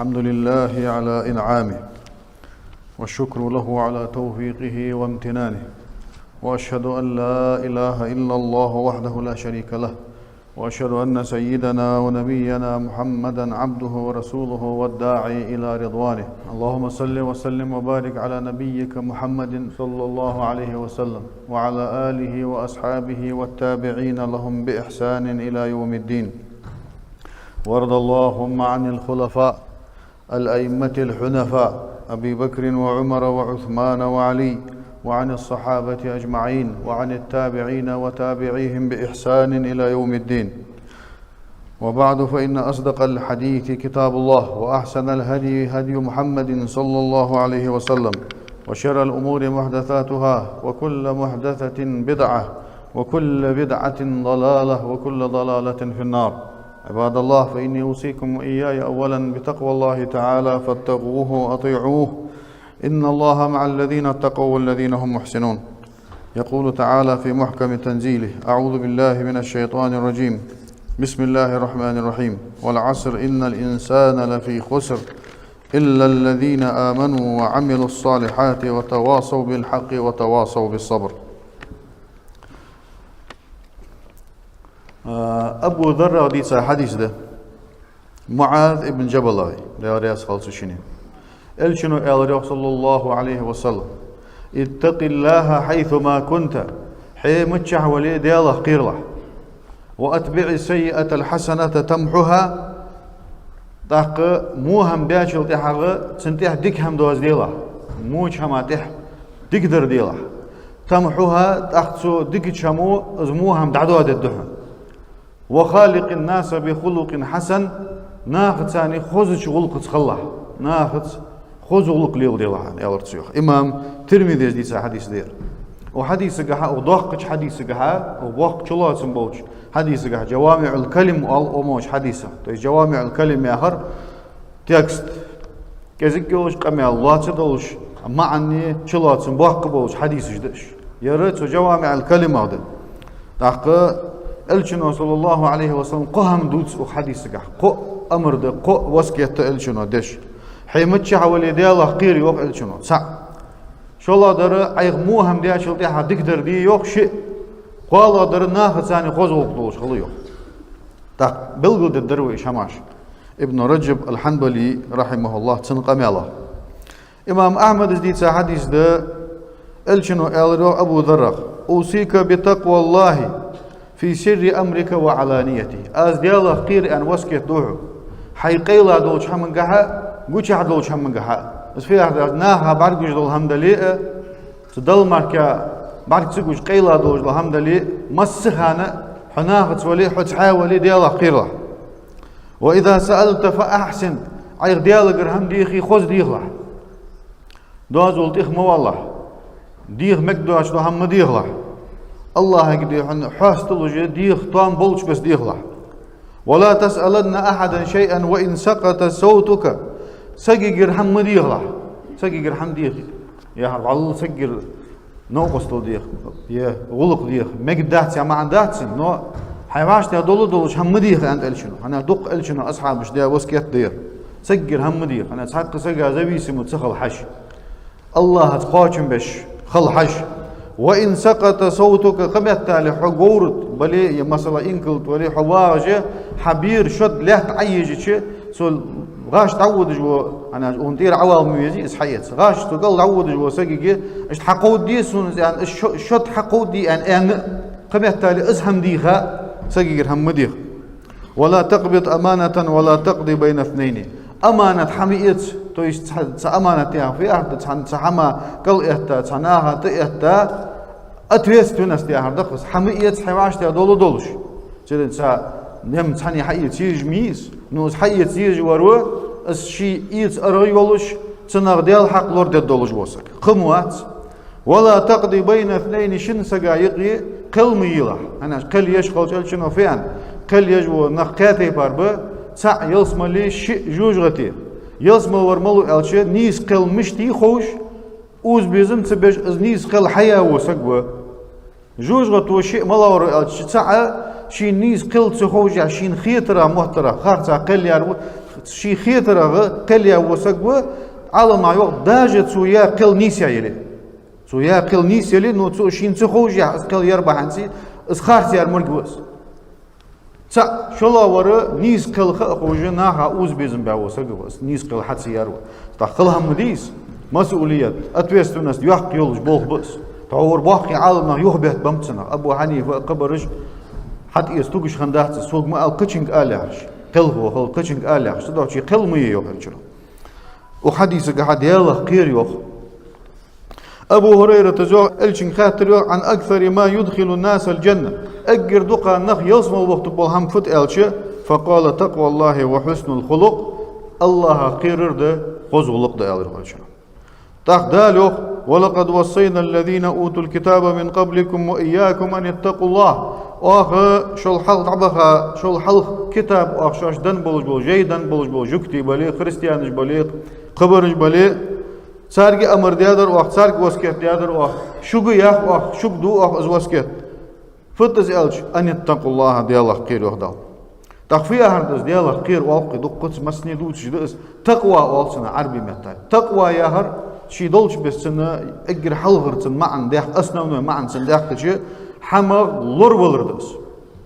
الحمد لله على إنعامه والشكر له على توفيقه وامتنانه، وأشهد أن لا إله إلا الله وحده لا شريك له، وأشهد أن سيدنا ونبينا محمدا عبده ورسوله والداعي إلى رضوانه. اللهم صل وسلم وبارك على نبيك محمد صلى الله عليه وسلم وعلى آله وأصحابه والتابعين لهم بإحسان إلى يوم الدين. وارض اللهم عن الخلفاء الأئمة الحنفاء أبي بكر وعمر وعثمان وعلي، وعن الصحابة أجمعين، وعن التابعين وتابعيهم بإحسان إلى يوم الدين. وبعد، فإن أصدق الحديث كتاب الله، وأحسن الهدي هدي محمد صلى الله عليه وسلم، وشر الأمور محدثاتها، وكل محدثة بدعة، وكل بدعة ضلالة، وكل ضلالة في النار. عباد الله، فإني أوصيكم وإياي أولا بتقوى الله تعالى، فاتقوه وأطيعوه، إن الله مع الذين اتقوا والذين هم محسنون. يقول تعالى في محكم تنزيله: أعوذ بالله من الشيطان الرجيم، بسم الله الرحمن الرحيم، والعصر إن الإنسان لفي خسر إلا الذين آمنوا وعملوا الصالحات وتواصوا بالحق وتواصوا بالصبر. أبو ذر حديث ده معاذ ابن جبل رياض خالص الشنو قال صلى الله عليه وسلم: اتق الله حيثما كنت، حي متشح ولي دياله قير له، واتبع السيئة الحسنة تمحها، تاق مو هم بياشل تحغ تنتح ديك هم دوز ديله، موش هم تح ديك در ديله، تمحها تاخذ ديك شمو ازمو هم دعدو الدهن، وخالق الناس بخلق حسن، ناخذ ثاني خوز شغلك تخلى، ناخذ خوزولك ليل ديلان يالرتسيوخ. إمام ترمذي ديس حديث دير، وحديث جها وضاقش حديث جها ووق شلا سنبوش حديث جها جوامع الكلم والأموش حديثه. تو جوامع الكلم ياهر تكست كذلك يولش قمي الله تدولش معني شلا سنبوق بولش حديث جدش يرت جوامع الكلم هذا تاق الشنو صلى الله عليه وسلم قهم دوتس وحديث جها قو أمر ده قو وسكيت الشنو دش حيمتش حوالي دياله قير يوق الشنو صح شولا در ايغ مو هم ديا شلتي حدك در دي يوق شيء قال در ناخذ ثاني خوزوق دوش خلو يوق تاق بلغد الدروي شماش ابن رجب الحنبلي رحمه الله تنقم الله. امام احمد ديت حديث ده الشنو قال ابو ذر: اوصيك بتقوى الله في سر امرك وعلانيته. از دياله قير ان وسكت دوح حيقيلا دوش هم قها قوش حد لوش هم جها، بس في أحد ناها بعد قوش دول هم دليل، تدل مركا بعد تسقوش قيلا دوش دول هم دليل، مسخانة حناها تولي حتحاولي دياله قيرة. وإذا سألت فأحسن، عير دياله قرهم ديخي خوز ديخله. دوز ولتيخ مو الله، ديخ مقدوش دول هم ديخله. الله يقدي حاست لوجه ديخ طام بولش بس ديخله. ولا تسألن أحدا شيئا وإن سقط صوتك. سجير هم ديغلا سجير هم ديغ يا هرب الله سجير نوقس ديغ يا غلق ديغ مقدات يا ما عندات نو حيواش تي دولش هم ديغ عند الشنو انا دق الشنو اصحاب مش دي وسكيت دير سجير هم ديغ انا سحق سجا زبيس متسخل حش الله تقاچم بش خل حش وان سقط صوتك قبت تالي حقورت بلي مثلا انكلت ولي حواجه حبير شد له تعيج سول غاش تعود جو أنا أنتير عوام ميزي إسحيت غاش تقول تعود جو سجى إيش حقود دي سون يعني شد حقود دي أن قبيت تالي أزهم ديها سجى هم ديها. ولا تقبض أمانة ولا تقضي بين اثنين. أمانة حميت تويش أمانة يا في أرض تحما كل إهتا تناها تإهتا أتويس تونس يا هردخس حميت حواش تيا دولش جلد سا نم تاني حيت يج ميز نوز حيت يج ورو الشيء إيت أريولش تنغديال حق لورد دولش وسك قموات. ولا تقضي بين اثنين شن سجايقي قل ميلا أنا قل يشغل شنو فين قل يجو نخكاتي باربه سع يلسم لي شيء جوجغتي يلسم ورملو ألشي نيس قل مشتي خوش أوز بيزم تبج نيس قل حياة وسقوه جوجغت وشيء ملاور ألشي سع شين نيس قل تخوج عشين خيترا محترا خارتا قل يارو شي خيترغ قليا وسقو على ما يوق داجت سويا قل نيسيا يلي سويا قل نيسيا يلي نو تسو شين تخوجي قل يربح انسي اسخارتي يار مرقوس تا شلا ورا نيس قل خوجي ناها اوز بيزن باو سقوس نيس قل حتسي يارو تخلها مديس مسؤوليات ответственность يحق يولج بوخ بس تور باقي عالمنا يهبط بمتنا ابو حنيفه قبرج حتى يستوقش خندات سوق ما القشنج آلهش قلبه هو القشنج آلهش تدعو شي قلمي يوهرجنا وحديثك حد يلا قير يوخ أبو هريرة تزوغ الشن خاطر عن أكثر ما يدخل الناس الجنة أجر دقا نخ يصم الوقت بالهم فت ألشي فقال تقوى الله وحسن الخلق الله قير ده خزغلق ده ألرغلشنا تخدالوخ ولقد وصينا الذين أوتوا الكتاب من قبلكم وإياكم أن اتقوا الله شو الحل عبها شو الحل كتاب شاش دن بولج بول جي دن بولج بول جكتي بلي خريستيانج بلي قبرج بلي سارجي أمر ديادر سارج وسكت ديادر شو ياخ شو دو از وسكت فتز ألش أن اتقوا الله دي الله قير وخدال تخفيها هردز دي الله قير والقي دو قدس مسني دوتش دس تقوى والسنا عربي متى تقوى ياهر شي دولش بس سنة اجر حلغرتن معن ديح أسنونه معن سنديح تشي حما لور ولردس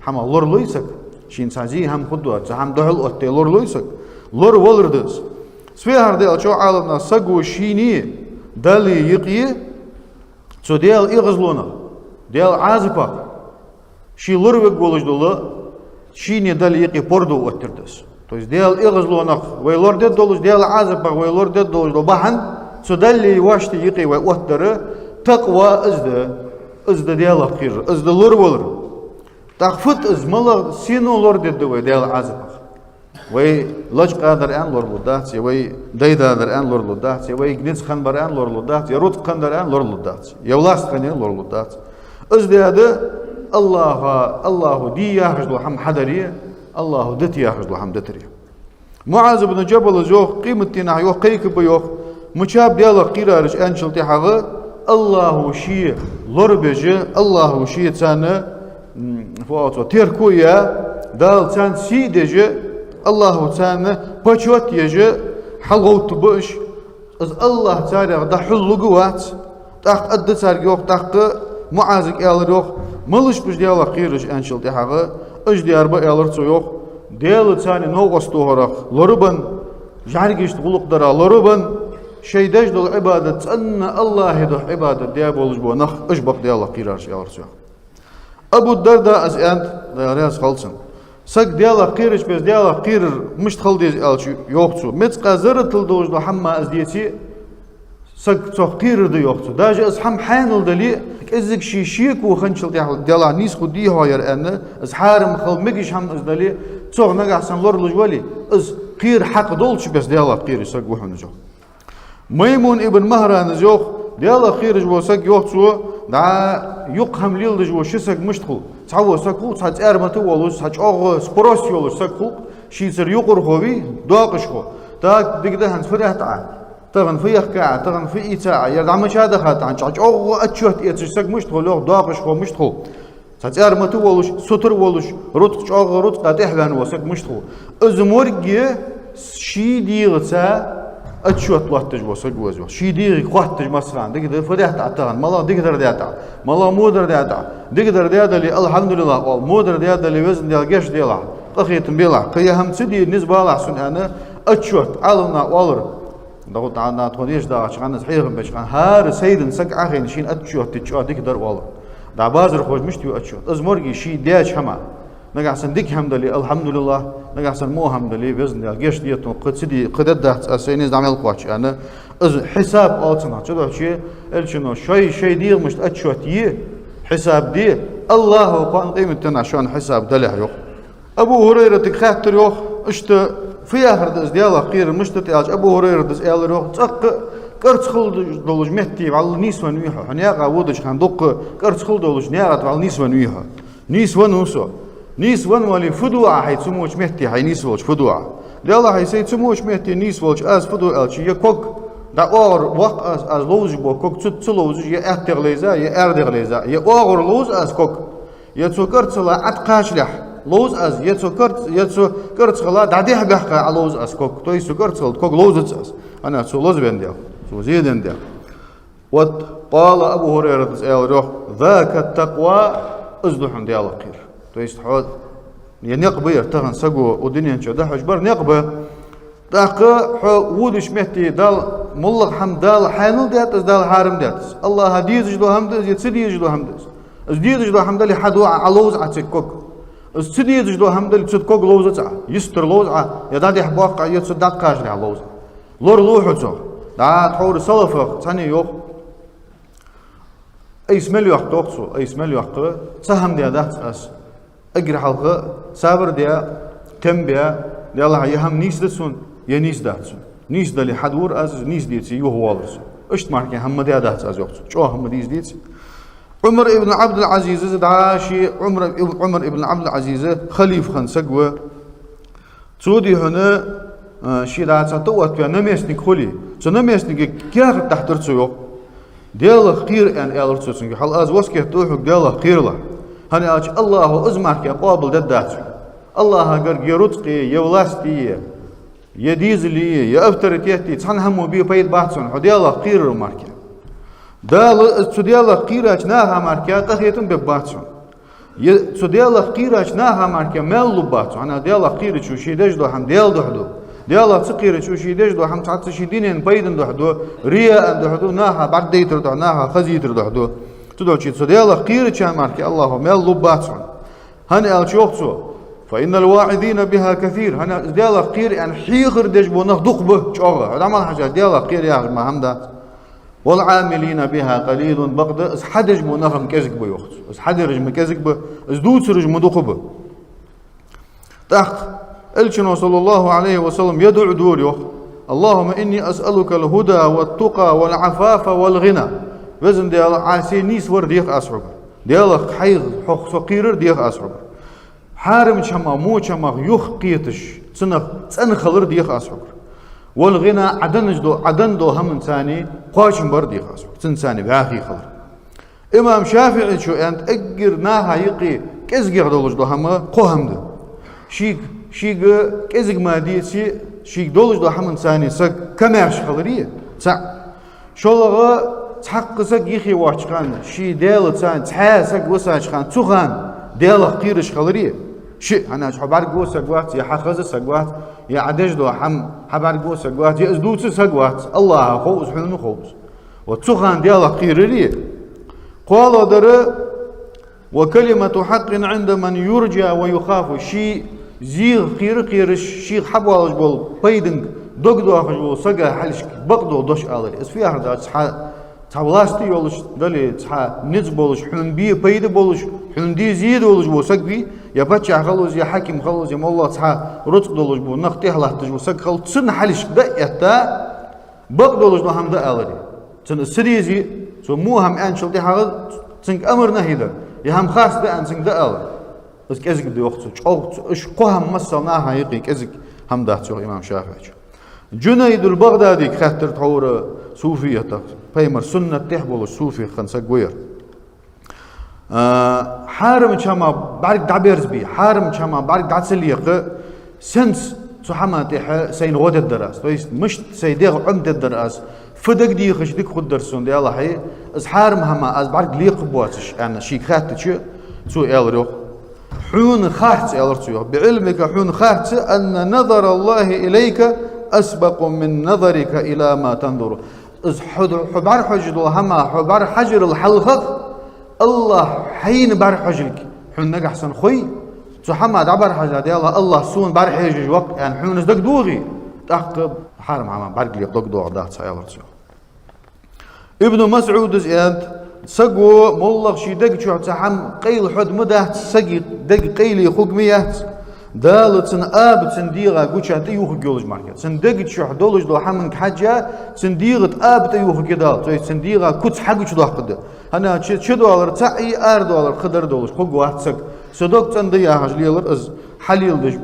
حما لور لويسك شين سازي هم خدوات هم دهل أتي لور لويسك لور ولردس سفيهر ديال شو عالمنا سقو شيني دالي يقي سو ديال إغزلونا ديال عازبا شي لور وقولج دولا شيني دالي يقي بوردو أتردس تو ديال إغزلونا وي لور ديال دولج ديال عازبا وي لور ديال دولج دو بحن سو دالي واشتي يقي وي أتر تقوى ازده ديال خير ازده لور ولر تخفت از ملا سينو لور ديال ديال عازبا وي لج قادر ان لور لودات وي ديدا در ان لور لودات وي جنس خنبر ان لور لودات يروت قندر ان لور لودات يولاس قني لور لودات ازده الله دي ياخذ هم حدري الله دت ياخذ هم دتري معاذ بن جبل جو قيمتنا يو قيك بيو مشاب ديال قيرارج انشلتي حغه الله شيء لربجه الله شيء تانا فواتو تيركويا دال تان سي دجه الله تانا بچوت يجه حلوت بش از الله تعالى دا حلقوات تاق اد تارجوق تاق معازك الروخ ملش بش ديال قيرج انشلتي حغه اج ديار با الرتو يوق ديال تاني نوغستو هرخ لربن جارجشت غلق درا لربن شيداج دول عبادة أن الله يدو عبادة ديابولج بو نخ أجبق دي الله قيرارش يا رسول أبو الدرداء أز أنت رياض خالصن سك دي الله قيرش بس دي الله قيرر مش تخل دي ألش يوقتو متقا زرت الدوج دو حما أز ديتي سك تو قيرر دي يوقتو داج أز حم حانل دلي إزك شيك وخنشل دي الله نيس خو دي هاير أن أز حارم خل مجيش هم أز دلي توغ نقع سن لور لجوالي أز قير حق دولش بس دي الله قيرش سك وحن جو ميمون ابن مهران زوخ ديال خير جو سك يوخسو دا يقهم ليل جو شسك مشتخو تعو سكو تاع ارمتو ولو تاع اوغ سبروسيول سكو شيسر يقر خوي داقشخو تا دغده هن فرحتا تغن في يخكا تغن في ايتا يرد مش هذا خاطر عن اوغ اتشوت يتسك مشتخو لو داقشخو مشتخو تاع ارمتو ولو ستر ولو روت اوغ روت قاتحلان وسك مشتخو ازمورغي شي ديغتا أتشوت لاتج وسجوزو شي ديري قاتج مسران دقدر فريحت عتان مالا دقدر دياتا مالا مودر دياتا دقدر دياتا اللي الحمد لله قال مودر دياتا اللي وزن ديال قش ديالا أخيتم بيلا قيهم تدي نسبة على حسن أنا أتشوت علنا والر ضغط عنا تقوليش دا عشان صحيح باش كان هار سيدن سك أخين شين أتشوت تشوت دقدر والر دا بازر خوش مشتي أتشوت أزمرجي شي دياش هما نقعسن ديك حمد لله الحمد لله نقعسن مو حمد لله بإذن الله جيش ديتون قد سدي قد ده أسينيز نعمل قواتش أنا حساب ألتنا شو شيء الشنو شيء دير مش أتشوتي حساب دي الله قان قيمتنا عشان حساب دله يوق أبو هريرة تخاطر يوق اشت في آخر دز دياله قير مش تتعالج أبو هريرة دز يال يوق تق كرت خل دولج مهتي على نيسوان ويها هنيا ودش كان دق كرت خل دولج نيا على نيسوان ويها نيسوان وسو نيس ون ولي فدوع هاي تسموش مهتي هاي نيس ولش فدوع لله هاي سي تسموش مهتي نيس ولش از فدوع الش يكوك دا اور وقت از لوز بو كوك تلوز يا احتغليزا يا اردغليزا يا اور لوز از كوك يا تسكر تلا اتقاشلح لوز أز يتسو كرت خلا دعديه بحقة على لوز أز كوك توي سو كرت خلا كوك لوز أز أنا سو لوز بنديا سو زيد بنديا وقال أبو هريرة روح ذاك التقوى أزدحن ديال قير تويست حود يعني نقبير تغن سقو ودنيا نشو ده حجبر نقبه تاقى ودش مهتي دال ملق حمد دال حانل دياتس دال حارم دياتس الله هديز جدو حمدز يتسدي جدو حمدز ازديد جدو حمد اللي حدو علوز عتكوك ازديد جدو حمد اللي تصدقوك لوز عا يستر لوز عا يدادي حبوق يتصدق كاجري على لوز لور لوحو دا تحور سلفق ثاني يوق اي سمل يوق توقسو اي سمل يوق سهم ديا دات اس اجر حلقه صابر ديا تم بيا يلا يهم نيس دسون يا نيس داتسون نيس دالي حدور از نيس ديتي يو والرس اشت ماركي هم ديا دات از يوقسو شو هم ديس ديتي عمر ابن عبد العزيز دعاشي عمر ابن عبد العزيز خليفه خنسقوه تودي هنا شي دات توت يا نمسني خلي نمسني كيف تحتر تسوق ديال خير ان الرتسون حال از وسكه توحك ديال خير له هني اج الله ازمارك قابل ددات الله غير يرتقي يولاستي يديزلي يافترتيتي تحن همو بي بيد باتسون ديال خير ماركه دال سوديال قيراشناها ماركا تخيتم بباتسون سوديال قيراشناها ماركا مالو باتسون انا ديال قيرش شي دجدو هم ديال دحدو ديال تقيرش شي دجدو هم تعط شي دينين بيدن دحدو ريا دحدو ناها بعد ديتر دحناها خزيتر دحدو تدو شي سوديال قيرش ماركا الله مالو باتسون هن الشوخسو فإن الواعظين بها كثير هنا ديال قير يعني حيغر دجبو نخدق به شوغا هذا ما حاجه ديال قير يا ما همدا والعاملين بها قليل بغد اس حدج منغم كزك بو يخت اس حدرج مكزك بو اس دوترج مدقبه تحت الشنو صلى الله عليه وسلم يدعو دور يخ اللهم اني اسالك الهدى والتقى والعفاف والغنى وزن ديال عاسي نيس ور ديخ اسرب ديال حيغ حق فقير ديخ اسرب حارم شما مو شما يخ قيتش تنخلر ديخ اسرب والغنى عدن دو هم ثاني قاشم بردي خاص تنساني باخي خلر امام شافعي شو انت اجر ناها يقي كزغ دولج دو هم قوهم ده شيك كزغ ما ديسي شيك دولج دو هم ثاني سك كماش خلريه تاع شولغه تحقسك يخي واشقان شي ديل تاع تحاسك وساشقان تخان ديل قيرش خلريه شيء أنا حبار جو سجوات يا حخز سجوات يا عدج دو حبار جو سجوات يا أزدوت سجوات الله خوز حلو خوز وتسخن ديال قيرلي قال در وكلمة حق عند من يرجى ويخاف شيء زيغ قيرش شيء حبوالج بول بيدن دوغ دو بول سجا حلش بقدو دوش على اسفي هذا تابلاستي يولش دلي نز بولش حنبي بيد بولش حندي زيد بولش بوسك بي يا باتشا خلوز يا حاكم خلوز يا مولا رزق دولش بو نختي هلاتج بوسك خل تسن حلش دقيتا بق دولش دو هم دالري تن سريزي سو مو هم انشل دي حال تنك امرنا هيدا يا هم خاص ده ان تنك دال بس كزك دي وقت اش قهم مسلنا هايقي كزك هم داتو امام شافعي جنيد البغدادي خاطر تحور صوفيه بيمر سنه تحبل الصوفي خنسك وير حارم شما بارك دعبيرز بي حارم شما بارك دعسليق سنس صحما تح سين غود الدرس تويست مش سيديغ عمد الدرس فدق دي خش ديك خد درسون دي الله هي از حارم هما از بارك ليق بواتش انا شي خاتش سو الروح حون خاحت الرتو بعلمك حون خاحت ان نظر الله اليك اسبق من نظرك الى ما تنظر از حبار حجد هما حبار حجر الحلقه الله حين بار حجلك حون نجح حسن خوي محمد عبر حاجة ديالله الله سون بار حجج وقت يعني حون نزدك دوغي تحت حرم عمان بارك لي دوغ دوغ دات سايل رسول ابن مسعود زياد سقو مولغ شي دق شو تحم قيل حد مده سقي دق قيلي خقميات دالتن ابتن ديغا قوشات يوخ جولج ماركت سندق شو دولج دو حمن حاجه سنديغت ابت يوخ كدال تو سنديغا كوت حق شو دقد انا شو دولار تعي ار دولار خضر دولج خو واتسك صدق تندي هاجليلر از حليل دج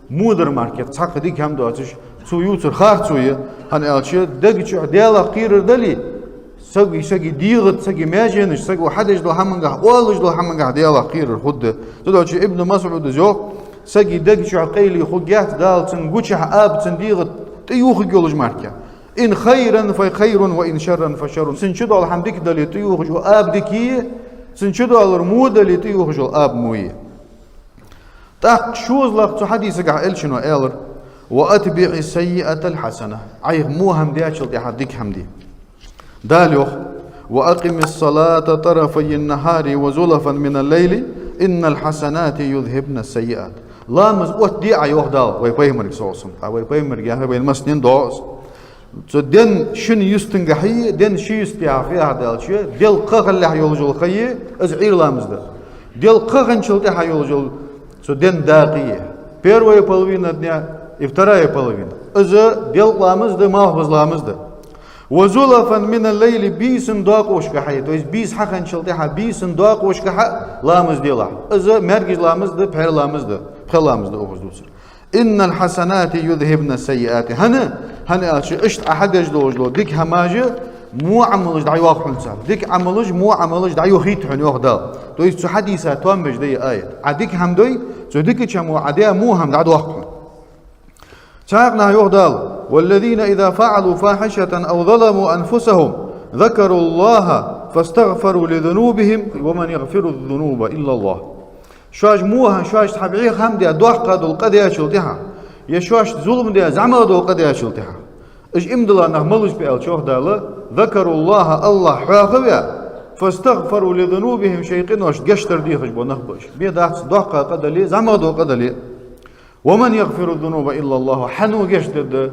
مودر ماركت تاق ديك هم دوتش سو يوتر خارتوي هن الشي دق شو ديلا قير دلي سقي ديغت سقي ماجنش سقي حدش لو همنجح والج لو همنجح ديالا خير الخد تدعو شي ابن مسعود جو سقي دق شو عقيلي خجات دال تنقوش اب تنديغت تيوخ جولج ماركا إن خيرا فخير وإن شرا فشر سنشدو الحمدك دالي تيوخ جو اب دكي سنشدو الرمود دالي تيوخ جو اب موي تاق شوز لك حديثك على شنو ايلر واتبع السيئة الحسنة عيغ مو همدي اشل دي حديك همدي داليوخ وأقم الصلاة طرفي النهار وزلفا من الليل إن الحسنات يذهبن السيئات لا مزقوت دي عيوخ دال ويبايمر صوصم ويبايمر جاها بين مسنين دوس دين شن يستنجحي دين شي يستعفيها دال شي ديل قغ اللي حيولجل خي ازعير لامزده ديل قغن شلتي حيولجل دين داقية первая половина дня и вторая половина إذا ديل لامزده ما هو لامزده وزلفا من الليل بيسن داق وشكحي تو بيس حقن شلتها بيسن داق وشكح لامز ديلا إذا مرجج لامز ده بحر لامز ده بخل لامز ده أوفز دوسر إن الحسنات يذهبن السيئات هنا أشت أحدج لوجلو ديك هماجة مو عملج دعيو أخون سال ديك عملج مو عملج دعيو خيط حن يخدال تو يستو حديثة توام بج دي آية عديك هم دوي تو ديك كمو عديا مو هم دعو أخون شاقنا يخدال والذين إذا فعلوا فاحشة أو ظلموا أنفسهم ذكروا الله فاستغفروا لذنوبهم ومن يغفر الذنوب إلا الله شواش موها شواش تحبعي خم دي دوح قادوا القدية شلتها يا شواش ظلم دي زعمل دو القدية شلتها إج إمدلا نغملش بأل شوخ دالا ذكروا الله حاخبيا فاستغفروا لذنوبهم شيقين وش قشتر دي خجبو نخبش بيداخت دوح قادلي زعمل دو قادلي ومن يغفر الذنوب إلا الله حنو قشتد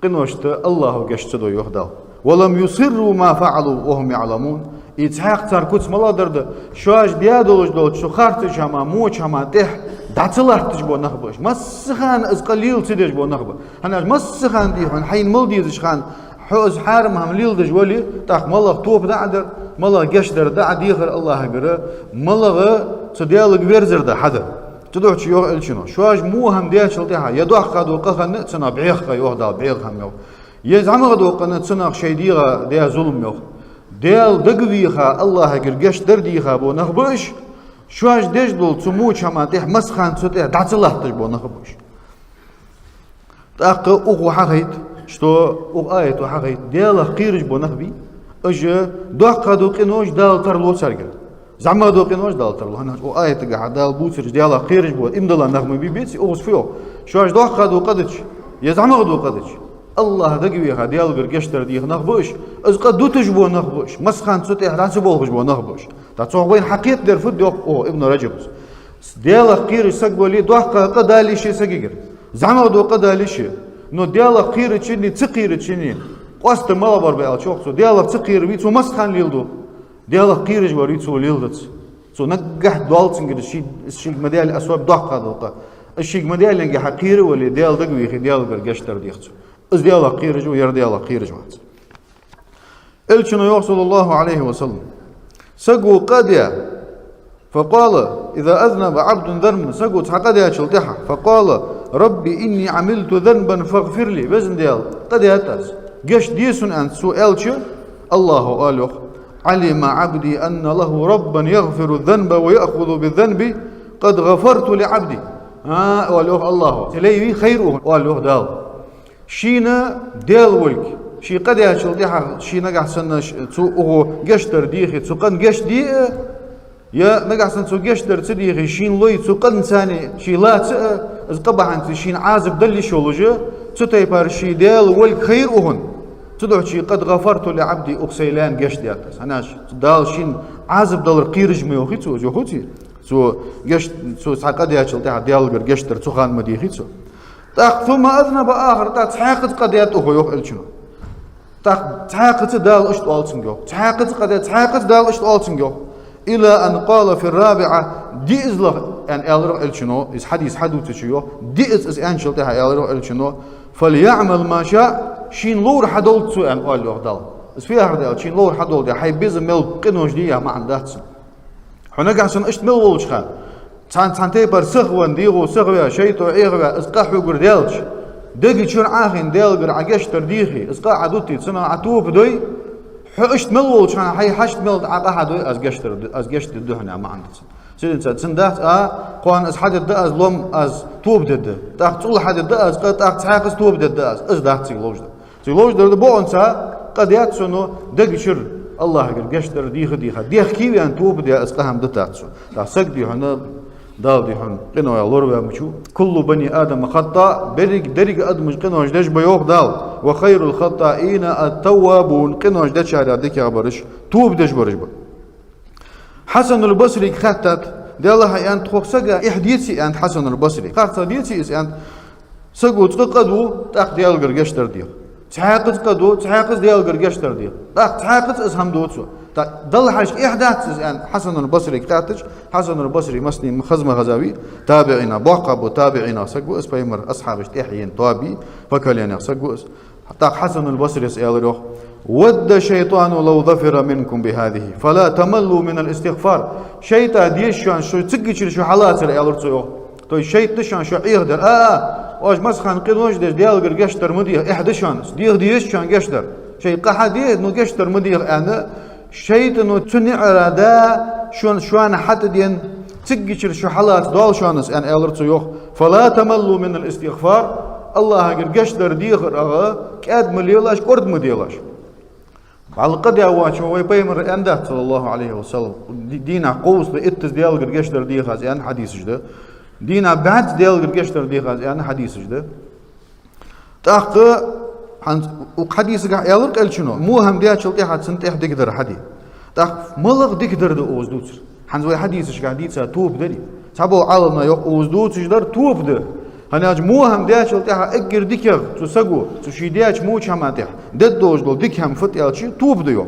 قنوشت الله قشتدو يخدل ولم يصروا ما فعلوا وهم يعلمون يتحق تركوت ملا درد شواش ديادولج دول شو خارتش هما موش هما تح داتلارتش بو نخبش مسخان از قليل تدش بو نخبش هناش مسخان دي حين مل ديزش خان حوز حارم هم ليل دج ولي تاخ ملا توب دعدر ملا قشدر دعد يخر الله قرا ملا تديالك فيرزر ده حدا تدوح شيوخ الشنو شواج مو هم ديال شلتها يدوح قادو قخن تنا بعيخ يوهدا بعيخ هم يوه يزعم غدو قنت تنا شيديغا ديال ظلم يوه ديال دقويخا الله قرقش درديخا بو نخبش شواج ديش دول تموش هما تيح مسخان تسوتيح دعتله تجبو نخبش تاق اوغو حقيت شتو اوغ آيتو حقيت ديال قيرج بو نخبي اجا دوح قادو قنوش دال ترلو سرقل زعما دوقينوش دالتر لهنا او آية قاعد دال بوتر ديالا خيرج بود إمدلا نغمة بيبيتي أوس فيو شواش دوح قادو قدش يزعما قدو قدش الله دقيقة ديال قرقشتر ديه نخبوش إز قد دو تجبو نخبوش مسخان تسوتي راسي بولخش بو نخبوش تاتسوغ وين حقيقة در فد دوق او ابن رجبس ديالا خيرج سقبو لي دوح قدالي شي سقيقر زعما قدو قدالي شي نو ديالا خيرج شني تقيرج شني قوست مالبر بيال شوخسو ديالا تقير بيتو مسخان ليلدو ديالا قيرج وريتو ليلدت سو نجح دولتين كده الشيء مديال أسواب ضحكة دوقة الشيء مديال ينجح حقير ولا ديال دقوي خي ديال قرقشتر ديختو إز ديالا قيرج وير ديالا قيرج وات إلشنا يوصل الله عليه وسلم سقوا قديا فقال إذا أذنب عبد ذنب سقوا تحقديا شلتها فقال ربي إني عملت ذنبا فاغفر لي بزن ديال قديا تاس جش ديسون أن سؤالش الله قال علم عبدي أن له ربا يغفر الذنب ويأخذ بالذنب قد غفرت لعبدي والله الله تلي خيره والله دال شينا ديال ولك شي قد يشلتها شينا قحسن تو قشتر ديخي تو قن قش دي يا نقحسن تو قشتر تديخي شين لوي تو قن ثاني شي لا از قبح انت شين عازب دلي شولجه تو تيبار شي ديال ولك خيرهن تدعو شي قد غفرت لعبدي أقسيلان قش دياتس هناش دال شين عازب دلر قيرج ميوخي تو جوخوتي تو قش تو ساقد ياشلتها ديال قشتر تو خان مديخي تو تاق ثم أذنب آخر تاق تحاقد قديات أخو يوخ إلشنو تاق تحاقد دال اشت أولتنجو تحاقد قديات تحاقد دال اشت أولتنجو إلى أن قال في الرابعة دي إزلغ يعني ألرغ إلشنو إز حديث حدو تشيو دي إز أنشلتها ألرغ إلشنو فليعمل ما شاء شين لور حدول سؤال قال له دال بس فيها هذا شين لور حدول ده حيبيز مل قنوش دي ما عندهاش هناك عشان اشت مل ولش خان تان تيبر سخوان ديغو سخويا شيتو عيغا اسقاحو قردالش دقي شون عاخين ديال قر عقش ترديخي اسقاع عدوتي سنة عتوب دوي حشت ملول شان هاي حشت مل أحد از قشتر الدهنا ما عندك سيدنا سندات قوان از حد الدأز لوم از توب دد تاخ تقول حد الدأز قد تاخ تحاقز توب دد از دات سيلوج ده بو انسا قد ياتسونو دقشر الله قال قشتر ديخ كيوي ان توب دي از قهم دتاتسو دا سقدي هنا دال دي هن قنو يا لور وامشو كل بني ادم خطا درج ادمج قنو جدش بيوخ دال وخير الخطائين التوابون قنو جدش شارع ديك يا برش توب دش برش حسن البصري خطت دي الله ان تخسقا احديثي ان حسن البصري خاطر ديتي اس ان سقو تقدو تاخ ديال قرقشتر ديال تحاقز قدو تحاقز ديال قرقشتر ديال تاخ تحاقز اس همدوتسو ضل حاج احداث يعني حسن البصري كاتج حسن البصري مسني مخزمه غزاوي تابعنا بوقب وتابعنا سقو اس بيمر اصحاب احيين طابي فكلنا سقو اس تاخ حسن البصري سيال روح ود الشيطان لو ظفر منكم بهذه فلا تملوا من الاستغفار شيطان ديش شان شو تسقي شو حالات الالرتو تو شيطان شان شو يقدر واش مسخن قنوش ديال قرقشتر مدير احدى شان ديش شان قشتر شي قحدي نو قشتر مدير انا شيطان تنع رادا شوان حتى دين تسقي شو حالات دول شانس ان الرتو فلا تملوا من الاستغفار الله قرقشتر ديغر كاد مليلاش قرد مديلاش على قد يواش هو بيمر أنده صلى الله عليه وسلم دينا قوس بإتز ديال قرقشتر دي خاز يعني حديث جده دينا بعد ديال قرقشتر دي خاز يعني حديث جده تاق وحديث قاع يالرق قال شنو مو هم ديال شلتي حد سنتيح دقدر حدي تاق ملغ دقدر دو اوز دوتر حنزوي حديث قاع ديتسا توب دري تابو عالمنا يوق اوز دوتر جدر توب ده هناج مو هم ديال شلتي حد اقر ديكر تسقو تشيدياش مو شماتيح ددوج دول ديك هم فت يالشي توب ديو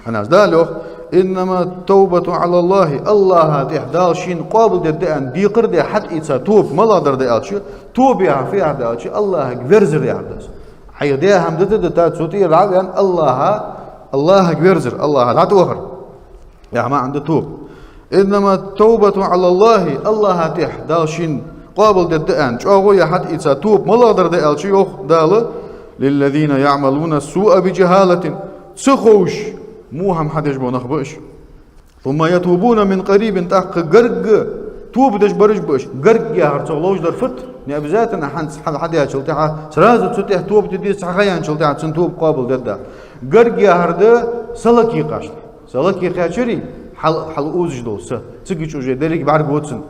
هناج دالو انما التوبة على الله هاتيح دالشين قابل ددان ديقر دي حد ايتسا توب ملادر دي يالشي توب يا فيها دالشي الله غيرزر يالدس حي دي هم ددتا تسوتي رعيان الله غيرزر الله لا توخر يا ما عنده توب انما التوبة على الله هاتيح دالشين قابل ددان شو يا حد ايتسا توب ملادر دي يالشي يوخ دال للذين يعملون السوء بجهالة سخوش مو هم حدش بو نخبش ثم يتوبون من قريب تاق قرق توب دش برج بش قرق يا هرتولوج در فت ني ابزاتنا حد يا شلتها سرازو تتح توب تدي صحيان شلتها توب قابل ددا قرق يا هرد سلكي قاشت سلكي قاشري حل اوزج دوس تسقي جوجي دليك بعرقوتسن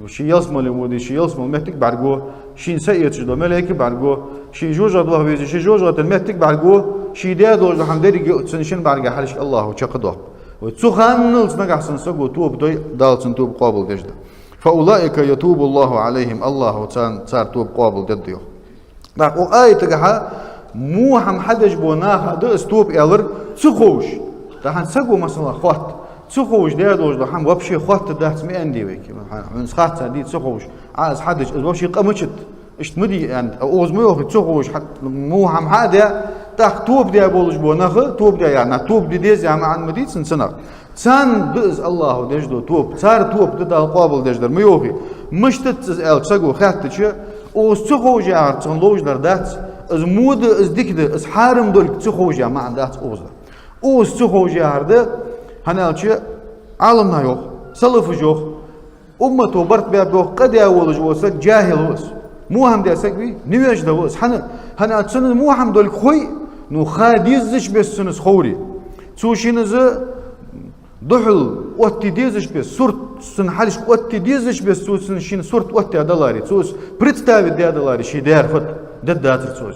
شي يسمل مودي شي يسمل مهتك بعرقو شي سيئت جدو ملاكي بعرقو شي جوجا دوه بيزي شي جوجا تلمهتك بعرقو شي دادوج لحم داري تسنشن بعرقا حرش الله وشقدو وتسخنل سنقحسن سقو توب دوي دالسن توب قابل دجده فأولئك يتوب الله عليهم الله صار توب قابل دديو باقو آية تقحا مو هم حدش بوناها دو استوب يالر تسخوش تحن سقو مثلا خوات تسخوش دادوج لحم وبشي خوات دهت مئن ديويك من سخات دي تسخوش عايز حدش وبشي قمشت اشت مدي يعني اوز ميوخ تسخوش مو هم حدا تاخ توب دي بولج بوناخ توب دي يعني توب دي ديز يعني عن مدي سنسنر سان بز الله دجدو توب صار توب دد قابل دجدر ميوخي مش تتز ال سقو خاتش او تسخوش يعني تنلوج در دات از مود از ديكده از حارم دول تسخوش يعني ما عندات اوزر او تسخوش يعني هنالشي عالمنا يوخ سلف جوخ امته برت بيبوخ قد يولج وسك جاهل وس مو هم دي سكبي نيوش ده وس هنا تسن مو هم دول خوي نو خاديزش بس سنس خوري تسوشينز ضحل وقت ديزش بس صورت سن حالش وقت ديزش بس سن شين صورت وقت دلاري تسوس بريتستاوي دي دلاري شي دار فت ددات تسوس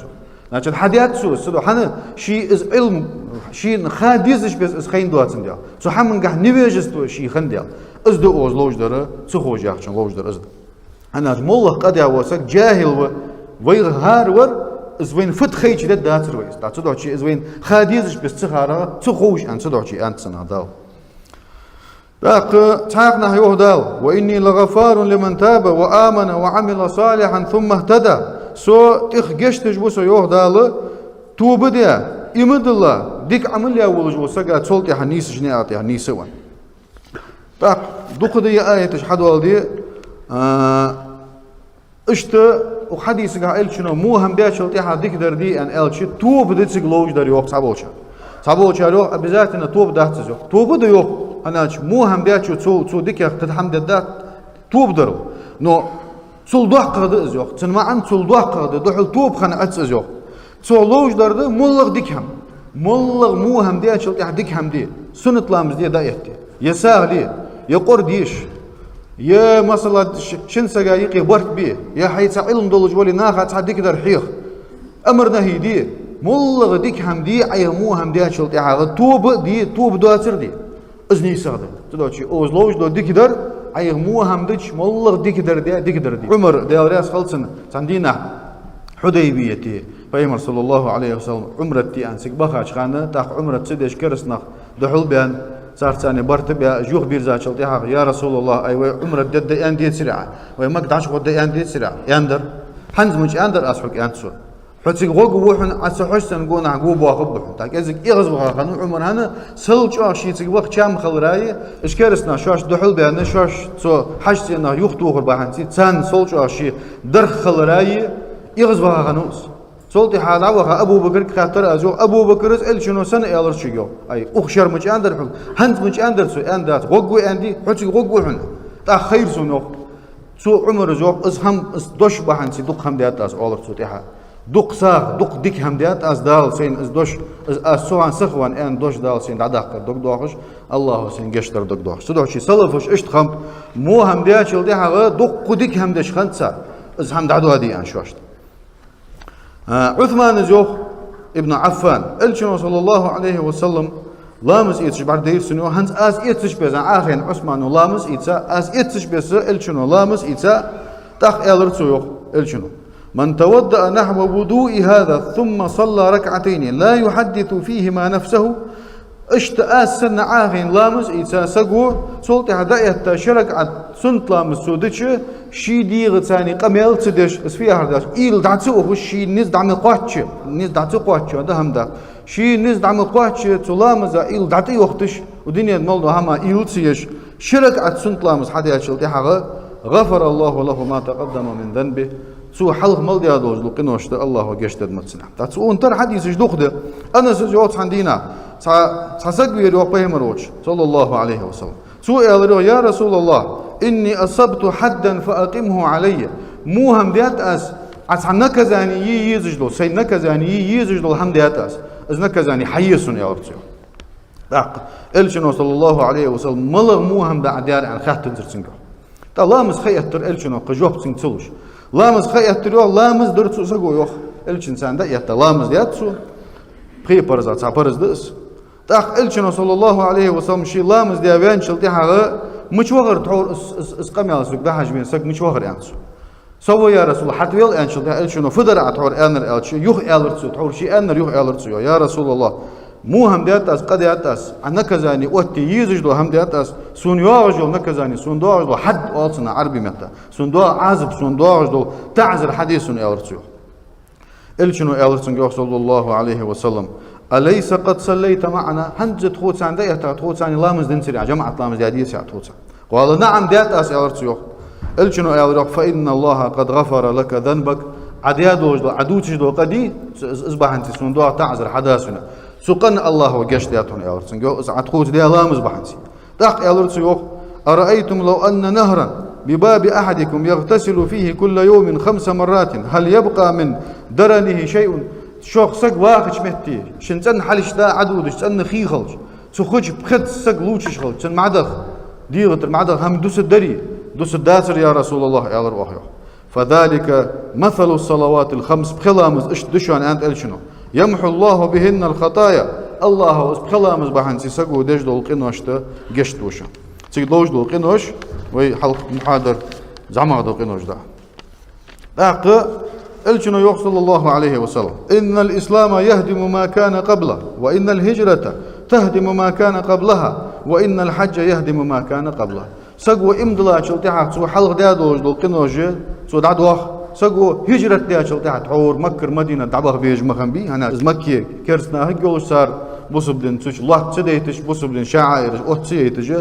значит حديات سوس سدو حنا شي از علم شي خاديزش بس از خين دواتن ديال سو حمن قح نيوجس تو شي خنديال از دو اوز لوج دره تسخوج ياخشن لوج در از انا مولله قد يوسك جاهل وير هارور از وين فت خيج ددات رويس تاتو شي از وين خاديزش بس تخارا تسخوج ان تدو شي انت سنادال باق تاقنا يهدال واني لغفار لمن تاب وامن وعمل صالحا ثم اهتدى سو تخ جشتج بوسو يهدال توب ديا امد الله ديك عمل يا ولج وسقا صلتي حنيس جنياتي حنيس وان باق دقدي ايه حد والدي اشت وحديث قال شنو مو هم بيا شلتي حديك دردي ان الشي توب ديتك لوج در يوق صابوشا صابو شارو بذاتنا توب دات زو توب ديو أنا مو هم دياتشو تو ديك تتحمد دات توب درو نو سول دوح قرد زو تنما عن سول دوح قرد دوح توب خنا أتس زو سول لوج درد ملغ ديكهم ملغ مو هم دياتشو ديكهم دي سنة لامز دي دايتي يساغ دي يقر ديش يا مثلا شن سجايقي برت بيه يا حيث علم دولج ولي ناخذ تعديك در حيخ أمر نهي دي ملغ ديك هم دي عيمو هم دي أشلت إحاغ توب دي توب دواتر دي إزني ساده تدوشي أوزلوج دو ديك در عيمو هم ديش ملغ ديك در دي عمر دي أورياس خلصن سندينا حديبيتي بيمر صلى الله عليه وسلم عمرتي أنسك بخاش خانة تاخ عمرت سدش كرسناخ دحول بيان صار ثاني برتب يا جوخ بيرزا شلت يا رسول الله أيوة عمرت دد أندي سرعة ويمك دعش قد أندي سرعة يندر حنز مش يندر أسحك ينسو حتى غوغ وحن أسحش سنقول نعقوب واقبحن تاك إذا إغز بخانو عمر هنا سلج أشي تقبخ كام خلراي إيش كرسنا شاش دحول بيان شاش سو حش سنا يختو خربحن سي تسان سلج أشي درخ خلراي إغز بخانوس سولتي حالا وخا أبو بكر خاطر أزو أبو بكر إل شنو سنة يالر شيء أي أخشر مش أندر حل هند مش أندر سو أندات غوغو أندي حتى غوغو حن تأخير سنو سو عمر زوق إزهم إزدوش بحن سي دق هم ديات أز أولر سو تيها دق ساق دق ديك هم ديات أز دال سين إزدوش أز سوان سخوان أن دوش دال سين دعدق دق دوخش الله سين جشتر دق دوخش سو دوشي سلفش إشت خم مو هم ديات شل تيها دق ديك هم دش خنسا إزهم دعدو هدي أن شوشت عثمان زوخ ابن عفان الشنو صلى الله عليه وسلم لامس إيتش بعد دير سنو هنز أز إيتش بيزان آخرين عثمان لامس إيتسا أز إيتش بيز الشنو لامس إيتسا تخ إلرتسو يوخ الشنو من تودأ نحو وضوء هذا ثم صلى ركعتين لا يحدث فيهما نفسه اشتأس سنة آخرين لامس إيتسا سقو سولتي هداية شرك عد سنت لامس سودتش شي ديغ ثاني قميل تدش اسفيها هرداش إيل دعتو شي نز دعم قواتش نز دعتو قواتش هذا هم ده شي نز دعم قواتش تلامزا إيل دعتي وقتش ودنيا المولد هما إيل تيش شرك عد سنت لامس حدا يشلتي حاجة غفر الله له ما تقدم من ذنبه سو حلق مولد يا دوج لقنوش الله جشتد متسنع تاتسو انتر حديث جدوخده أنا سجوت عندنا سأسقي روبيه مروج صلى الله عليه وسلم سؤال يا رسول الله إني أصبت حدا فأقمه علي مو هم ديات أس نكزاني يزجلو سي نكزاني يزجلو هم ديات أس إذ نكزاني حيسون يا رسول إلشنو صلى الله عليه وسلم ملغ مو هم دا عديار عن خاتن زرسنجو تا لامس خياتر إلشنو قجوب سنجتلوش لامس خياتر يو لامس درتسو سقو يوخ إلشن سان دا يتا لامس دياتسو بخي برزات سابرز دس تاخ إلشنو صلى الله عليه وسلم شي لامس ديابيان شلتي حاغا مش وغر تحور اسقم يا سوق ده حجمين سق مش وغر يانسو سو يا رسول حتى ويل انشل ده إلشنو فدر عتحور انر الش يوخ الرتسو تحور شي انر يوخ الرتسو يا رسول الله مو هم دياتاس قد ياتاس انا كزاني اوتي يزجلو هم دياتاس سون يوجو نكزاني سون دوجلو حد اوصنا عربي متى سون دو عازب سون دوجلو تعزر حديث الرتسو إلشنو الرتسو صلى الله عليه وسلم أليس قد صليت معنا هنجت خوت عن ديتا خوت عن لامز دنسري جماعة لامز ديادية ساعة خوت قال نعم دياتاس الرتسو إلشنو الرتسو فإن الله قد غفر لك ذنبك عديادوج عدوتش دو قدي اصبح انت سون دو تعزر حداثنا سقن الله وجشت ياتون الرتسو عتخوت دي لامز بحنسي داق الرتسو أرأيتم لو أن نهرا بباب أحدكم يغتسل فيه كل يوم 5 مرات هل يبقى من درنه شيء شوخ سق واخش مهتي شنتن حلش دا عدودش تن خيخلش سخوش بخد سق لوچش خلش تن معدخ ديغت المعدخ هم دوس الدري دوس الداسر يا رسول الله يا الله فذلك مثل الصلوات الخمس بخلامز اش دشان انت الشنو يمحو الله بهن الخطايا الله بخلامز بحنسي سقو دج دول قنوش جشت وشا تيدوج دول قنوش وي حلق محاضر زعما دول قنوش دا داق الشنو صلى الله عليه وسلم إن الإسلام يهدم ما كان قبله وإن الهجرة تهدم ما كان قبلها وإن الحج يهدم ما كان قبله سقو إمدلا شلتها سو حلق دادوج دول قنوش سو دعدوخ سقو هجرة ديا شلتها تحور مكر مدينة دعوه بيج مخنبي هنا از مكي كرسنا هجوش صار بوسبدن تش الله تسديتش بوسبدن شاعر اوتسيتش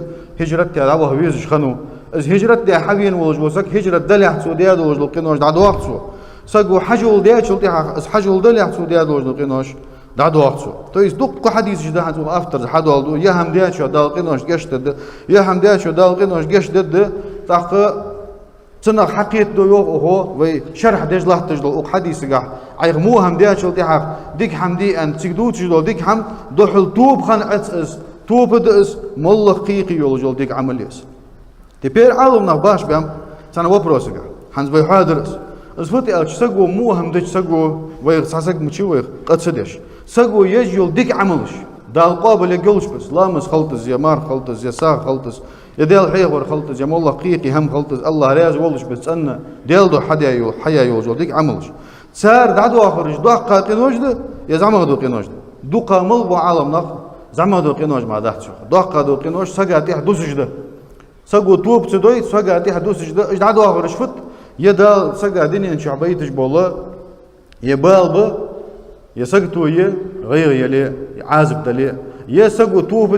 هجرة دعوه بيج خنو از هجرة ديا حبين ولج وسك هجرة دلع سو ديا دوج دول قنوش دعدوخ سو سقو حجول ديا شلتها از حجول دلع سو ديا دوج دول قنوش دعدو أخصو تو يس دق حديث جدا حتى أفتر حدو يا هم دياشو دالقينوش جشتد يا هم دياشو دالقينوش جشتد تاق تنا حقيقة دو يوغ هو وشرح دجله تجلو حديث قاع عيغمو هم دياشو تحق ديك حمدي أن تقدو تجلو ديك حم دوحل توب خان أتس توب دس ملخ قيقي يولجول ديك عمليس تبير عالم باش بيام سنة وبروسقا حنز بي حادرس اسفتي ألش سقو مو هم دج سقو ويغ ساسق مشي ويغ قد سدش سقو يجيول ديك عملش دال قابل يقولش بس لامس خلطز يا مار خلطز يا ساق خلطز يا ديال حيغور خلطز يا مولخ قيقي هم خلطز الله رياز ولش بس أن ديال دو حدا يول حيا يولجول ديك عملش سار دعدو آخرج دو قاتين وجد يا زعما دو قين وجد دو قامل بو عالم نخ زعما دو قين وجد ما دحتشو دو قادو قين وجد سقاتي حدوس جده سقو توب تدوي سقاتي حدوس جده اجدع دو آخرج فت يدا سقا دنيا شعبيتش بالله يبالب يسقتو يه غير يلي عازب دلي يسقو توب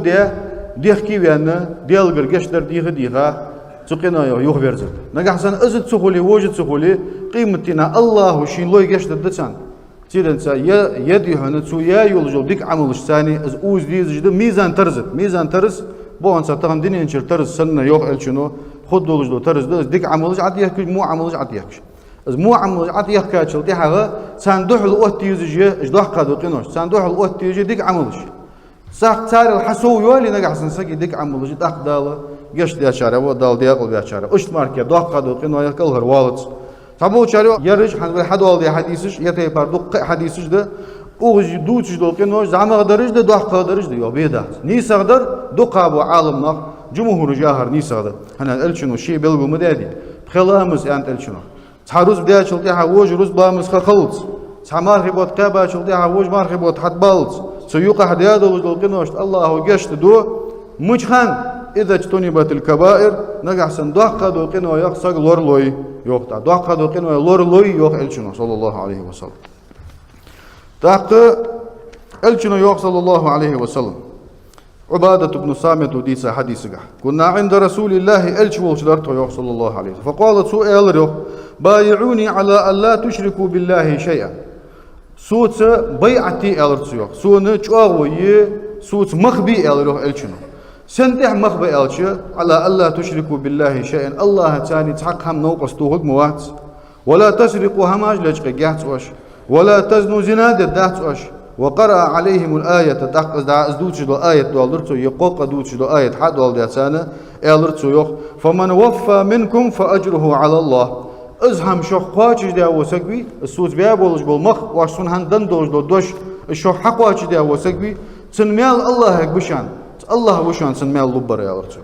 دي حكي ويانا ديال قرقشتر ديها تقينا يوخ بيرزل نجح حسن أزد سخولي وجد سخولي قيمتنا الله شين لوي قشتر دتسان تيرن سا يدي هنا تسو يا يولجو ديك عملش ثاني از اوز ديز جد ميزان ترز بون ساتان دنيا انشر ترز سنة يوخ الشنو خد دولجو ترز ديك عملش عطيك مو عملش عطيك از مو عملش عطيك كاتشل دي حاجة ساندوح الوقت يوزج اجدح قادو قينوش ساندوح الوقت يوزج ديك عملش ساق تار الحسو يولي نجح حسن ساقي ديك عملش داله قش ديا شارع ودال ديا قل ديا شارع اشت ماركيا دوق قادو قينو يكل هروالت تابو شارع يرج حن حد والدي حديثش يتي باردق حديثش ده اوج دوتش دول قينو زعما قدرج ده دوق قدرج ده يو بيدات نيس قدر دوقابو عالمنا جمهور جاهر نيس قدر هنا الشنو شي بلغو مدادي بخلامس انت الشنو تحروز بدايه شلتها وج روز بامس خلص سمار خبوت كابا شلتها وج مار خبوت حد بالز سيوق حديا دول قينو الله قشت دو مجخان إذا اجتنبت الكبائر نجح سندوق دو قينو يقصق لور لوي يوقتا دوق دو قينو لور لوي يوق الشنو صلى الله عليه وسلم تحت الشنو يوق صلى الله عليه وسلم عبادة بن صامت وديسا حديثك كنا عند رسول الله الشو شدرت يوق صلى الله عليه وسلم فقالت سؤال رو بايعوني على أن لا تشركوا بالله شيئا سوت بيعتي الرت يوق سون تشاوي سوت مخبي الرو الشنو سنتح مخبئ ألشي على ألا تشركوا بالله شيئا الله تاني تحق هم نوقس توهق موات ولا تسرقوا هماج لجق جهت وش ولا تزنوا زناد دهت وش وقرأ عليهم الآية تحقز دا ازدوتش دو آية دوالرتو يقوق دوتش دو آية حد والدياتانا الرتو يوخ فمن وفى منكم فأجره على الله ازهم شوخ قواجش دا وسقبي السوز بيابولج بالمخ واشسون هندن دوش دو دوش الشوخ حق واجش دا وسقبي تنميال الله هك بشان الله وشان سنمي اللبر يا رجل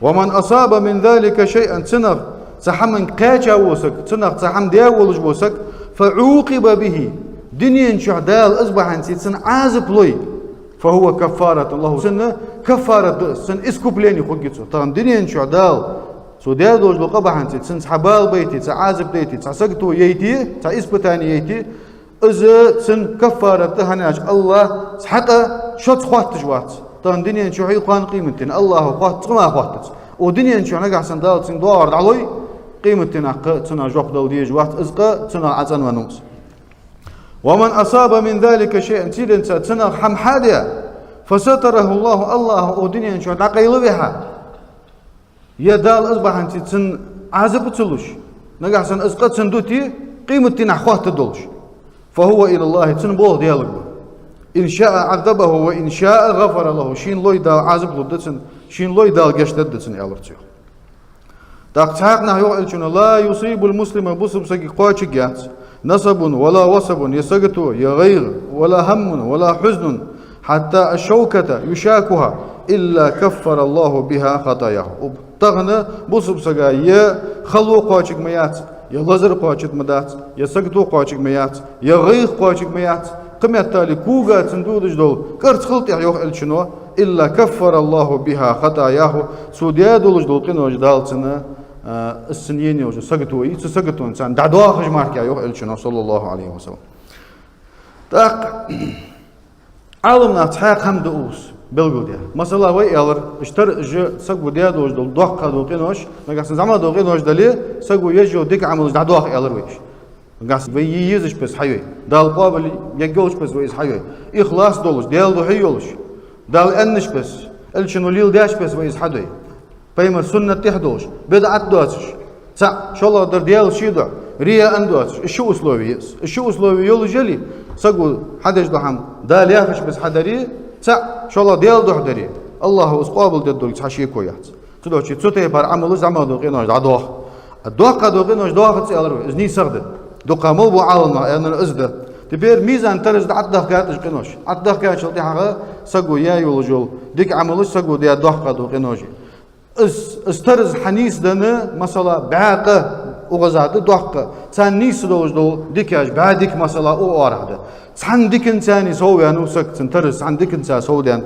ومن أصاب من ذلك شيئا تنغ تحمن قاچا وسك تنغ تحم دياولج وسك فعوقب به دنيا شعدال أصبح انسي سن عازب لي فهو كفارة الله سن كفارة سن اسكوب ليني خوجيتو طبعا دنيا شعدال سو ديالوج لو قبح انسي سن حبال بيتي تعازب بيتي تسقتو ييتي تاسبتاني ييتي از سن كفارة هناج الله حق شوت خوات جوات طبعا دنيا شو حيقان قيمتنا الله خوات ما خواتت ودنيا شو نجح سندال سندوار علوي قيمتنا تنا جوق دودي جوات ازقا تنا عزن ونوس ومن أصاب من ذلك شيئا تيدن تنا حم حاديا فستره الله ودنيا شو نقيل بها يدال أصبح أنت تن عازب تلوش نجح سن ازقا سندوتي قيمتنا خوات تدولش فهو إلى الله تن بوه ديالك إن شاء عذبه وإن شاء غفر له شين لوي دال عازب لدتن شين لوي دال قشت دتن يالرتيو تاقتاقنا يو الجنة لا يصيب المسلم بصب سقي قواتش جات نصب ولا وصب يسقطو يغير ولا هم ولا حزن حتى الشوكة يشاكها إلا كفر الله بها خطاياه وبتغنى بصب سقا يا خلو قواتش ميات يا لزر قواتش مدات يسقطو قواتش ميات يغير قواتش ميات قمت تالي كوغا تندودج دول كرت خلط يحيوخ الشنو إلا كفر الله بها خطاياه سوديا دولج دول قنوج دالتنا السنين يوجو سقطوا يتسقطوا إنسان دعدوا خج مارك يحيوخ الشنو صلى الله عليه وسلم تاق عالمنا تحاق هم دؤوس بلغو ديا مثلا وي يالر اشتر جو سقو ديا دولج دول دوق دول قنوج نقصن زعما دول قنوج دلي سقو يجو ديك عملوج دعدوا يالر ويش قاس وييزش بس حيوي دال قابل يجولش بس ويز حيوي إخلاص دولش دال دو حيولش دال أنش بس الشنو ليل داش بس ويز حدوي بيمر سنة تحدوش بدعة دوتش سا شو الله در ديال شيدا ريا أندوتش الشو أسلوبيس الشو أسلوبي يول جلي سقول حدش دحم دال يافش بس حدري سا شو الله ديال دو حدري الله أسقابل ددول تحشي كويات تدوشي تسوتي بار عملو زعما دو قينوش دعوه الدوق قدو قينوش دوق تسألرو إزني سرد دوقا مو بعالنا أنا أزده تبير ميزان ترز عدها كاتش قينوش عدها كاتش لتي حاجة سقو يا يول جول ديك عملوش سقو ديا دوق قدو قينوشي استرز حنيس دنا مثلا بعاقة وغزاده دوقة سان نيس دوج دو ديكاج بعدك مثلا أو أرده سان ديك إنساني سوي أنا وسكت ترز سان ديك إنسان سوي ديان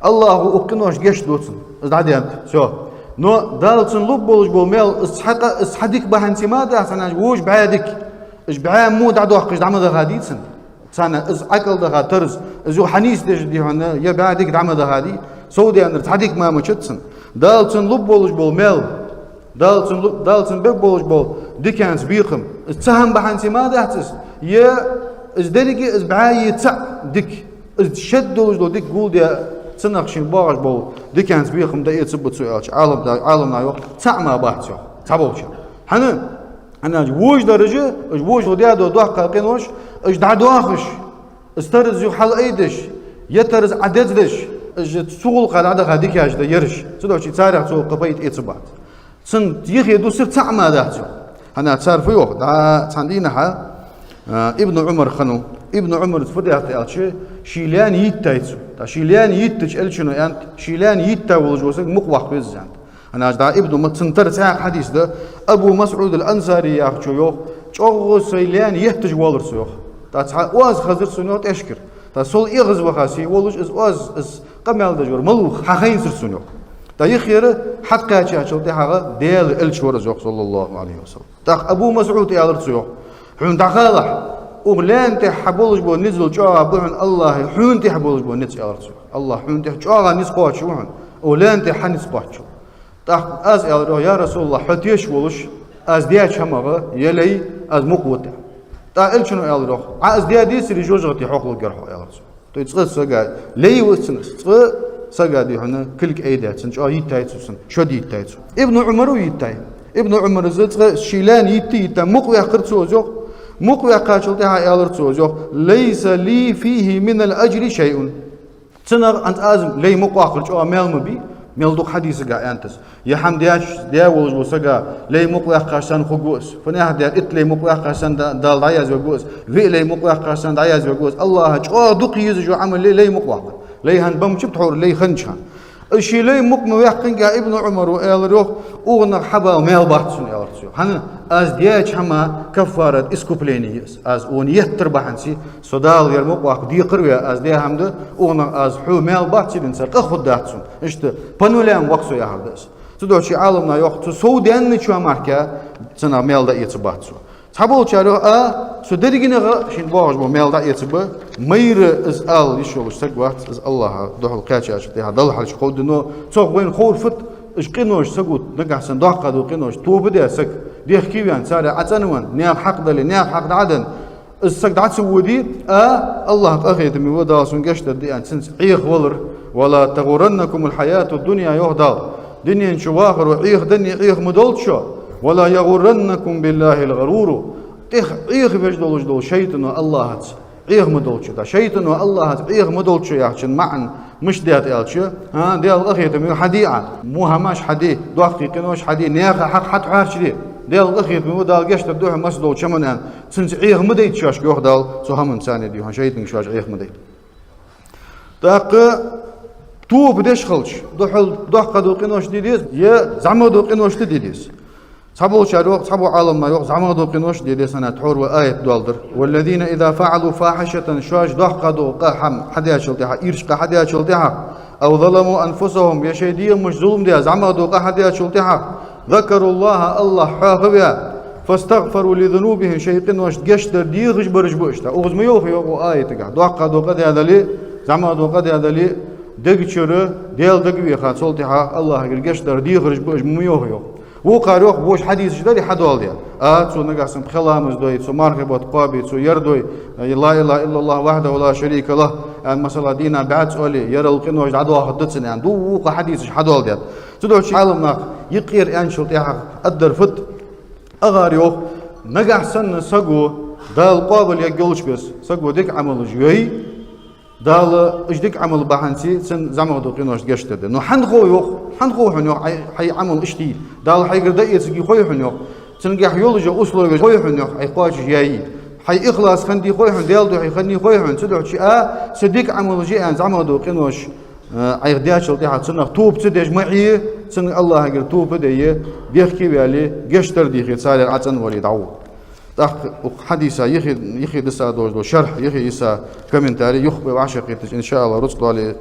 الله أقنوش جيش دوتن إزداديان شو نو دالتن لب بولش بوميل إسحدك بهنتي ما ده سان ووش بعدك إش بعام مو دعوة إش دعمة غاديتن سان إز أكل ده ترز إزو حنيس ديش دي هنا يا بعدك دعمة غادي سوي ديان إسحدك ما مشتسن دالتن لب بولش بوميل دالتن بيب بولش بول ديكانس بيخم إتسهم بهنتي ما ده تس يا إزدرجي إز بعاي تع ديك إشد دوج دو ديك قول ديا تناقشين باش بول ديكانس بيخم ده يتسبت سؤالش عالم نايو تعمى بحثه تعبوش أنا ووج درجة ووج وديا دو دوخ قينوش إيش دعواخش استرز يحل أيدش يترز عددش إيش تسول قلعة غاديك ياش ده يرش تدوشي تاريخ تسول قبيت إتسبات سن يخي دو سر تعمى دهته أنا تعرف يوه دا تندينها ابن عمر خنو ابن عمر تفضيات ألشي شيلان يتايتسو تا شيلان يتج ألشنو أنت شيلان يتا والجوسك مقوح بيزانت أنا أجدع ابن متسنتر ساق حديث ده أبو مسعود الأنصاري يأخذ يوه شو شيلان يهتج والرس يوه تا واز خزر سنوات أشكر تا سول إغز وخاسي ولوش واز قمال دجور ملوخ حخين سر سنوه تا يخير حد قاتش أشل تحاجة ديال ألشور زوج صلى الله عليه وسلم تا أبو مسعود يالرس يوه حون تخالح أغلان تحبولش بو نزل جوا بوحن الله حون تحبولش بو نزل يالرسو الله حون تحجوا نسقوات شوحن أغلان تحنس قوات شو تاخ أز يا رسول الله حتيش ولش أز دياش همغة يلي أز مقوته تا إلشنو يالروح أز ديا ديس رجوجتي حقل جرحه يالرسو تو يتصل سجى لي وسنس سجى دي هنا كلك أيدات سنج يتايتسون شو دي يتايتسو ابن عمر ويتاي ابن عمر زت شيلان يتا مقوي قرتسو زوج مقوي قاشلتها يالرتسو زوج ليس لي فيه من الأجر شيء تنر أنت أزم لي مقوي قرتسو مال مبي ميلدوك حديث جا أنتس يا حمدياش دياولج وسجا لي مقوي قاشان خجوس فناه ديا إتلي مقوي قاشان دال دايز وجوس في لي مقوي قاشان دايز وجوس الله جو دقي يزجو عمل لي مقوي لي هن بمشب تحور لي خنشان الشيء لي مقم يحقن جا ابن عمر ويالروح أغنى حبا وميل بحثون يالرسو هن أز دياج هما كفارة إسكوبلينيس أز أون يتربح انسي صدال يرمق واق دي قروية أز ديا همده أغنى أز حو ميل بحثي دنسر أخد داتسون إشته بانولام وقسو يهردس تدو شي عالمنا يوقت سو ديان نشوى ماركا تنا ميل دا يتبحثو تحبول شارو سو دريجينا شين باج بو ميل دا يتبه مير از ال يشول سقوات از الله دخل كاتش اشتي هذا الحل شقود انه صوغ وين خور فت اش قينوش سقوت نقحسن دقه دو قينوش تو بدا سك دي خكيوان سارع عتنوان نياب حق دل نياب حق عدن السك دعت سودي الله اخيت من ودا سن قشت دي ان سنس عيخ ولر ولا تغرنكم الحياه الدنيا يهدى دنيا شواخر وعيخ دني عيخ مدولشو ولا يغرنكم بالله الغرور عيخ بجدول جدول شيطان الله عيخ مدولشو دا شيطان الله عيخ مدولشو يحشن معن مش ديات الشو ديال اخيت من حديعه مو هماش حدي دقيقه نوش حدي نيخ حق حد حارشدي ديال اخيت من ودال قشت دوح مسدول شمن سنس عيخ مديت شاش يهدال سو هم ثاني دي شيطان شاش عيخ مديت داق تو بدش خلش دخل دقه دوقينوش ديديس يا زعما دوقينوش ديديس صبوا شارو صبوا عالم ما يوق زعما دوقينوش ديديس انا تحور وايه دولدر والذين اذا فعلوا فاحشه شواج دقه قحم حدا شلتها ايرش حدا شلتها او ظلموا انفسهم يا شيدي مش ظلم دي زعما دوقه حدا شلتها ذكروا الله حافظا فاستغفروا لذنوبهم شيطان واش قشتر دي غجبرج بوشتا اوغز ميوخ يوق ايه تقع دقه هذا لي زعما دوقه هذا لي دق شر ديال دق ويخا صلتها الله قشتر دي غرج بوش ميوخ يوق وقاريوخ بوش حديث جداري حدول ديال تو نقاسم بخلامز دوي تو مرحبا قابي تو يردوي لا اله الا الله وحده ولا شريك له يعني مثلا دينا بعد سؤالي يرى القنوج عدوا حدثنا يعني دوق حديث حدول ديال تدوش عالمنا يقير انشل تاع ادر فت اغاريوخ نقاسن سقو دال قابل يقولش بس سقو ديك عمل جوي دال اجدك عمل بحنسي سن زعما دو قينوش قشتد نو حنخو يوخ حنخو حنيو حي عمل اشتي دال حي قردا يسقي خوي حنيو سن قح يولجا اسلو خوي حنيو حي قاش جاي حي اخلاص خندي خوي حن ديال دو حي خني خوي حن تدعو شي صديق عمل جي ان زعما دو قينوش اي غداش تاع سن توب تدج معي سن الله غير توب دي بيحكي بالي قشتر دي خي صار عتن ولي دعو حديثا يخي دسا دو شرح يخي يسا كومنتاري يخبي وعشق ان شاء الله رسل على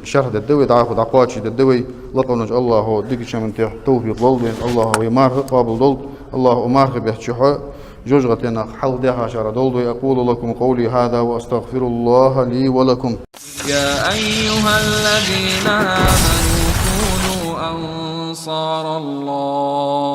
شرح الدوي دعاخد عقواتشي الدوي لقنج الله ديك شمن توفيق ضل الله ويمار قابل ضل الله امار بيحشحه جوجغتنا حل دها شر ضل يقول لكم قولي هذا واستغفر الله لي ولكم. يا ايها الذين امنوا كونوا انصار الله